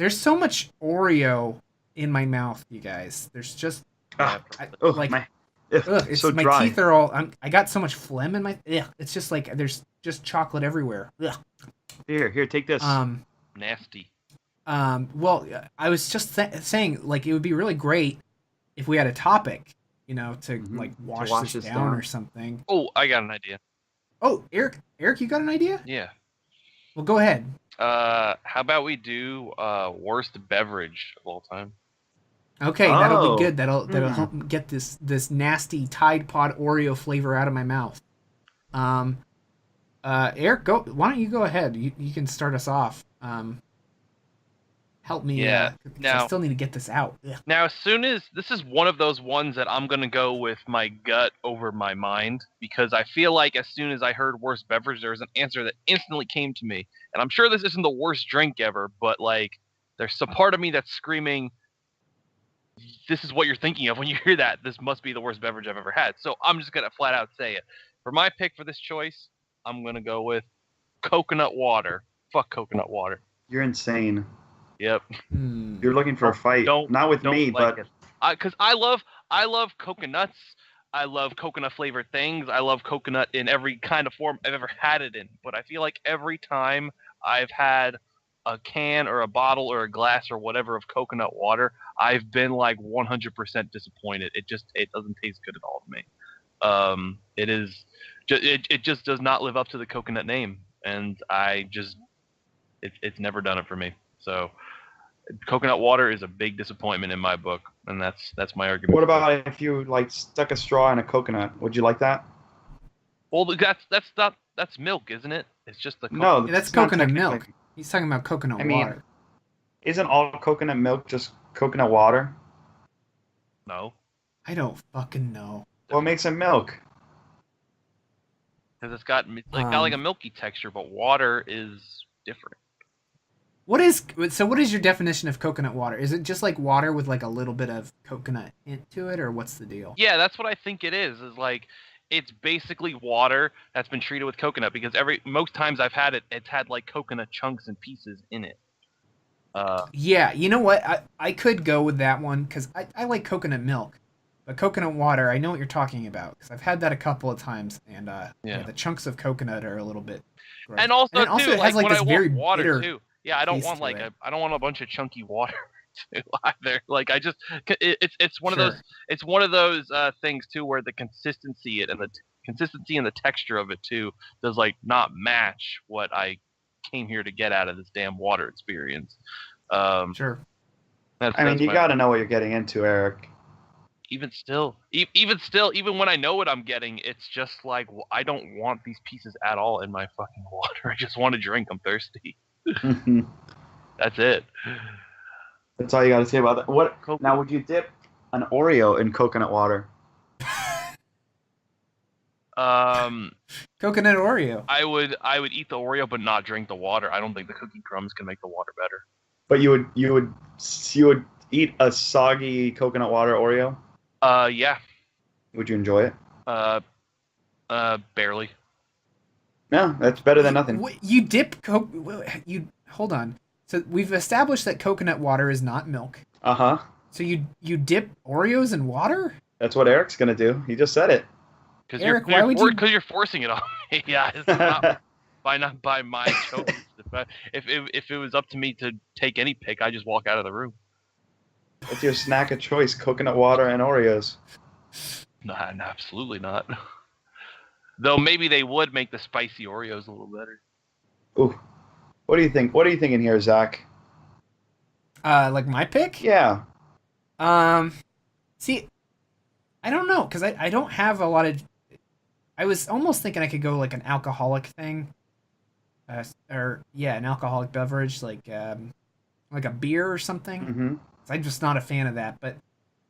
there's so much Oreo in my mouth, you guys. There's just Ah, oh like my, ugh, it's so my dry. teeth are all. I got so much phlegm in my. Ugh, it's just like there's just chocolate everywhere. Ugh. Here, take this. Um. Nasty. Well, I was just saying like it would be really great if we had a topic, to Hmm. like To wash wash this this down or down. something. Oh, I got an idea. Oh, Eric, you got an idea? Yeah. Well, go ahead. How about we do worst beverage of all time? Okay, that'll be Oh, good. That'll hmm. help get this nasty Tide Pod Oreo flavor out of my mouth. Um, Eric, go. Why don't you go ahead? You can start us off. Help me, Yeah. 'cause I Now, still need to get this out. Ugh. now, as soon as this is one of those ones that I'm gonna go with my gut over my mind because I feel like as soon as I heard worst beverage, there was an answer that instantly came to me, and I'm sure this isn't the worst drink ever, but like, there's a part of me that's screaming, "This is what you're thinking of when you hear that. This must be the worst beverage I've ever had." So I'm just gonna flat out say it. For my pick for this choice, I'm gonna go with coconut water. Fuck coconut water. You're insane. Yep. Hmm. You're looking for a fight, not with Don't me, like but it. Because I love coconuts. I love coconut flavored things. I love coconut in every kind of form I've ever had it in. But I feel like every time I've had a can or a bottle or a glass or whatever of coconut water, I've been like 100% disappointed. It doesn't taste good at all to me. It is it just does not live up to the coconut name, and it's never done it for me. So coconut water is a big disappointment in my book, and that's my argument. what about if you like stuck a straw in a coconut? Would you like that? Well, that's milk, isn't it? It's just the No, Yeah, that's it's not coconut technically. milk. He's talking about coconut I mean, water. isn't all coconut milk just coconut water? no, I don't fucking know. What makes it milk? because it's got like a Um, milky texture, but water is different. what is your definition of coconut water? Is it just like water with like a little bit of coconut into it, or what's the deal? Yeah, that's what I think it is. Is like it's basically water that's been treated with coconut because every most times I've had it, it's had like coconut chunks and pieces in it. Uh, Yeah, you know what? I could go with that one because I like coconut milk, but coconut water, I know what you're talking about because I've had that a couple of times, and yeah, yeah. the chunks of coconut are a little bit gross, And and also then also too, it has like like when I this want very water bitter too. Yeah, I don't taste want to like it. I don't want a bunch of chunky water too either. Like I just it's one of those Sure, things too where the consistency and the texture of it too does like not match what I came here to get out of this damn water experience. Um, sure. I mean, that's you my got to know what you're getting into, Eric. even when I know what I'm getting, it's just like I don't want these pieces at all in my fucking water. I just want to drink. I'm thirsty. That's it. That's all you got to say about that. What now? Coconut. Would you dip an Oreo in coconut water? Um, Coconut Oreo. I would eat the Oreo, but not drink the water. I don't think the cookie crumbs can make the water better. But you would eat a soggy coconut water Oreo? Yeah. Would you enjoy it? Uh, barely. No, that's better than nothing. You dip you hold on. So we've established that coconut water is not milk. Uh-huh. So you dip Oreos in water? That's what Eric's gonna do. He just said it. Because Eric, why would you? because you're forcing it on me. Yeah, it's not by my choice. If it was up to me to take any pick, I just walk out of the room. What's your snack of choice? Coconut water and Oreos. Nah, no, absolutely not. Though maybe they would make the spicy Oreos a little better. Ooh. What do you think? What are you thinking here, Zach? Like my pick? Yeah. Um, see, I don't know because I don't have a lot of. I was almost thinking I could go like an alcoholic thing, or yeah, an alcoholic beverage like a beer or something. Mm-hmm. I'm just not a fan of that, but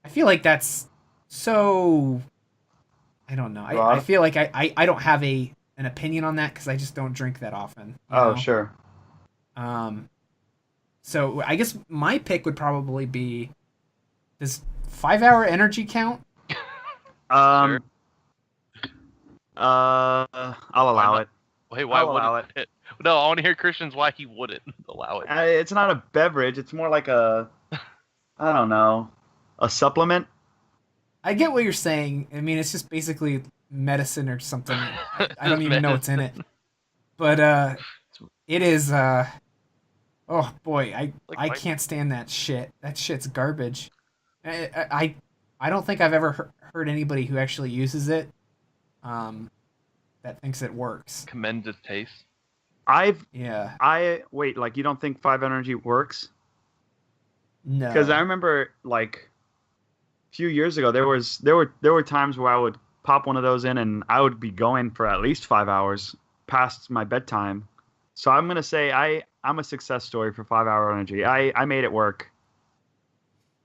I feel like that's so. I don't know. I Broad? feel like I don't have an opinion on that because I just don't drink that often. Oh, sure. Um, so I guess my pick would probably be, does 5 hour energy count? Um. I'll Why allow not? it. Wait, why I'll would allow it. it? No, I want to hear Christian's why he wouldn't allow it. It's not a beverage. It's more like I don't know, a supplement. I get what you're saying. I mean, it's just basically medicine or something. I don't even know what's in it. But it is. Oh boy, I can't stand that shit. That shit's garbage. I don't think I've ever heard anybody who actually uses it, that thinks it works. Commends its taste. Yeah. Wait, like you don't think 5 Energy works? No. Because I remember like a few years ago there were times where I would pop one of those in and I would be going for at least 5 hours past my bedtime. So I'm gonna say I'm a success story for 5 Hour Energy. I made it work.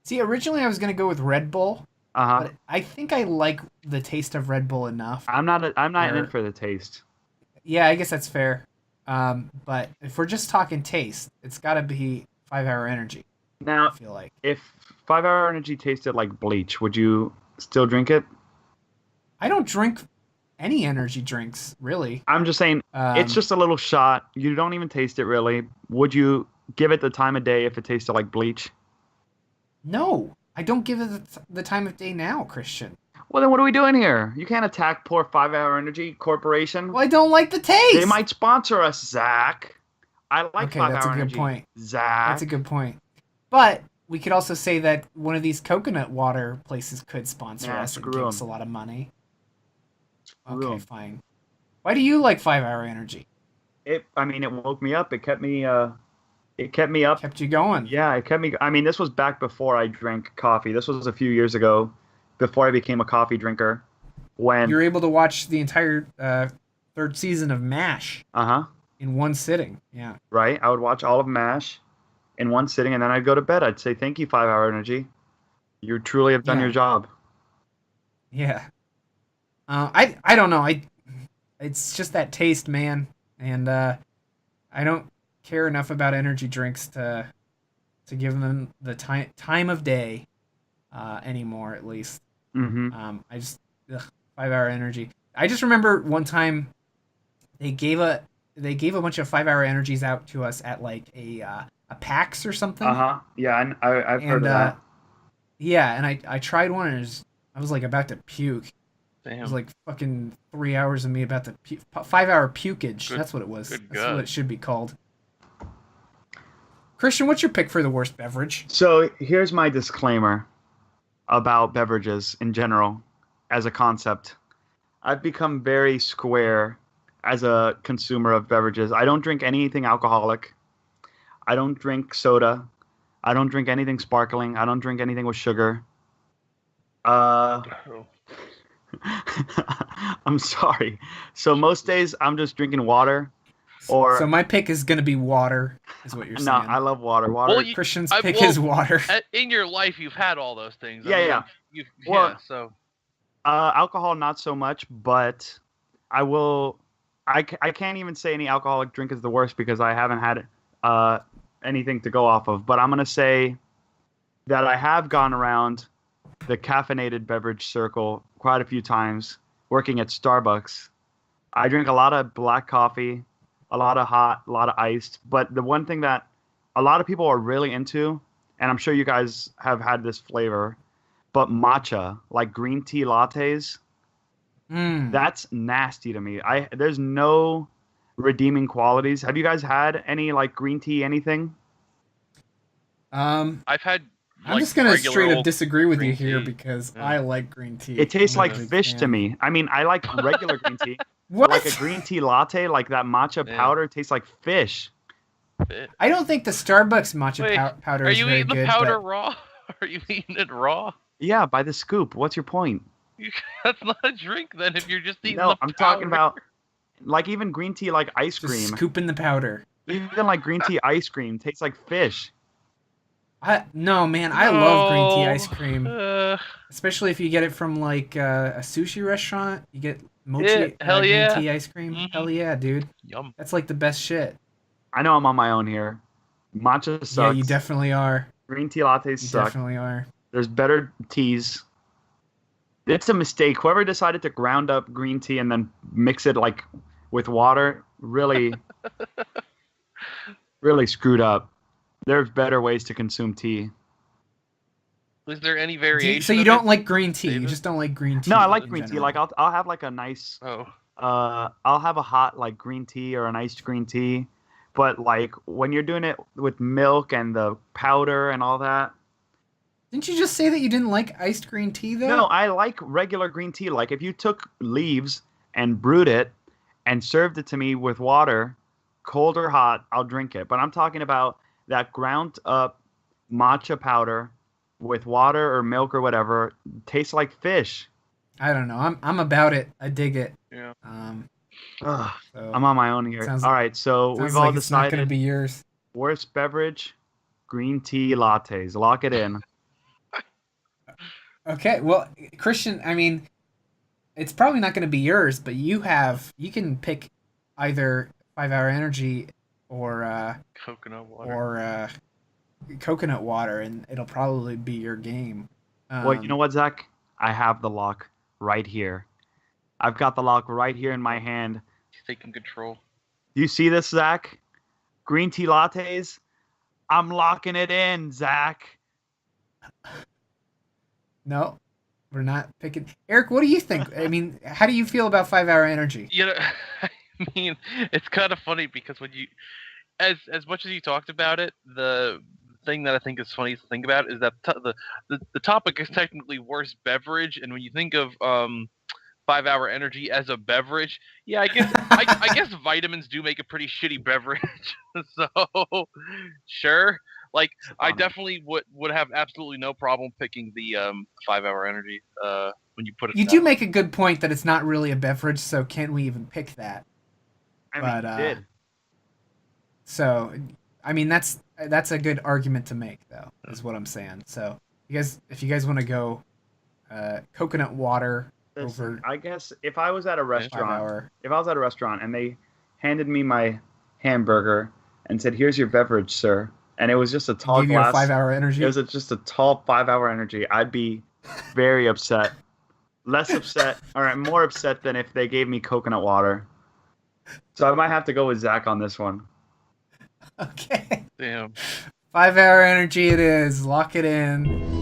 See, originally I was gonna go with Red Bull, Uh-huh. but I think I like the taste of Red Bull enough. I'm not Where- in for the taste. Yeah, I guess that's fair. But if we're just talking taste, it's got to be 5 Hour Energy. Now, I feel like. if 5 Hour Energy tasted like bleach, would you still drink it? I don't drink any energy drinks, really. I'm just saying, it's just a little shot. You don't even taste it really. Would you give it the time of day if it tasted like bleach? No, I don't give it the time of day now, Christian. Well, then what are we doing here? You can't attack poor 5 Hour Energy Corporation. Well, I don't like the taste. They might sponsor us, Zach. I like Okay, 5 that's a Hour good Energy. point. Zach. That's a good point. But we could also say that one of these coconut water places could sponsor us and screw give us 'em. a lot of money. Screw Okay, 'em. fine. Why do you like 5 Hour Energy? It woke me up. It kept me up. Kept you going. Yeah, it kept me. I mean, this was back before I drank coffee. This was a few years ago, before I became a coffee drinker. When You were able to watch the entire third season of MASH uh-huh, in one sitting. Yeah. right, I would watch all of MASH in one sitting, and then I'd go to bed. I'd say, "Thank you, 5 Hour Energy. You truly have done Yeah. your job." Yeah. I don't know. It's just that taste, man. And I don't care enough about energy drinks to give them the time of day anymore, at least. Mm-hmm. I just 5 Hour Energy. I just remember one time they gave a bunch of 5 Hour Energies out to us at like a PAX or something. Uh-huh. Yeah, I've heard And of that. yeah, and I tried one and I was like about to puke. It Damn. was like fucking 3 hours of me about to 5 hour pukage. Good- That's what it was. good That's God. what it should be called. Christian, what's your pick for the worst beverage? So here's my disclaimer about beverages in general as a concept. I've become very square as a consumer of beverages. I don't drink anything alcoholic. I don't drink soda. I don't drink anything sparkling. I don't drink anything with sugar. I'm sorry. So most days I'm just drinking water. Or So my pick is gonna be water, is what you're no, saying. I love water. Water. Well, you- Christian's I- pick well, is water. In your life, you've had all those things. Yeah, yeah. Well- Yeah, so Alcohol, not so much, but I will. I can't even say any alcoholic drink is the worst because I haven't had anything to go off of. But I'm gonna say that I have gone around the caffeinated beverage circle quite a few times working at Starbucks. I drink a lot of black coffee, a lot of hot, a lot of iced. But the one thing that a lot of people are really into, and I'm sure you guys have had this flavor, but matcha, like green tea lattes, that's nasty to me. There's no redeeming qualities. Have you guys had any like green tea anything? I've had. I'm like, just gonna regular straight up old disagree with you green here tea. because Yeah. I like green tea. It tastes I'm a like big fish to fan. me. I mean, I like regular green tea. What? Like a green tea latte, like that matcha Yeah. powder tastes like fish. bit. I don't think the Starbucks matcha Wait, powder Are is you very eating good. the powder but raw? Are you eating it raw? Yeah, by the scoop. What's your point? That's not a drink then. If you're just eating No, the I'm powder. talking about like even green tea like ice just cream. scooping the powder. Even like green tea ice cream tastes like fish. No, man, I love green tea No. ice cream, especially if you get it from like a sushi restaurant. You get mochi Yeah, hell green yeah. tea ice cream. Mhm. Hell yeah, dude. Yum. That's like the best shit. I know I'm on my own here. Matcha sucks. Yeah, you definitely are. Green tea lattes You suck. definitely are. There's better teas. It's a mistake. Whoever decided to ground up green tea and then mix it like with water, really, Really screwed up. There's better ways to consume tea. Is there any So variation? you of don't it, like green tea. You David? just don't like green tea. No, I like in green tea. general. Like I'll have like a nice Oh, I'll have a hot like green tea or an iced green tea. But like when you're doing it with milk and the powder and all that. Didn't you just say that you didn't like iced green tea though? No, I like regular green tea. Like if you took leaves and brewed it and served it to me with water, cold or hot, I'll drink it. But I'm talking about that ground up matcha powder with water or milk or whatever. Tastes like fish. I don't know. I'm about it. I dig it. yeah. Ugh, So I'm on my own here. Sounds- All right, so sounds we've all like it's not going to decided be yours. worst beverage, green tea lattes. Lock it in. Okay. Well, Christian, I mean, it's probably not going to be yours, but you can pick either 5 Hour Energy or Coconut water. or coconut water, and it'll probably be your game. Well, you know what, Zach? I have the lock right here. I've got the lock right here in my hand. He's taking control. You see this, Zach? Green tea lattes? I'm locking it in, Zach. No, we're not picking. Eric, what do you think? I mean, how do you feel about 5 Hour Energy? You know, I mean, it's kind of funny because when you, as much as you talked about it, the thing that I think is funny to think about is that the topic is technically worst beverage, and when you think of 5 Hour Energy as a beverage, yeah, I guess vitamins do make a pretty shitty beverage. So, sure. Like I definitely would have absolutely no problem picking the 5 Hour Energy when you put it. You that do way. make a good point that it's not really a beverage, so can we even pick that? I But, mean, you did. So, I mean, that's a good argument to make, though, is what I'm saying. So, if you guys want to go coconut water over Listen, I guess if I was at a 5 restaurant, Hour, if I was at a restaurant and they handed me my hamburger and said, "Here's your beverage, sir," and it was just a tall give you a glass, 5 Hour Energy. it was just a tall 5 hour energy, I'd be very upset. Less upset, or more upset than if they gave me coconut water. So I might have to go with Zach on this one. Okay. Damn. 5 Hour Energy it is. Lock it in.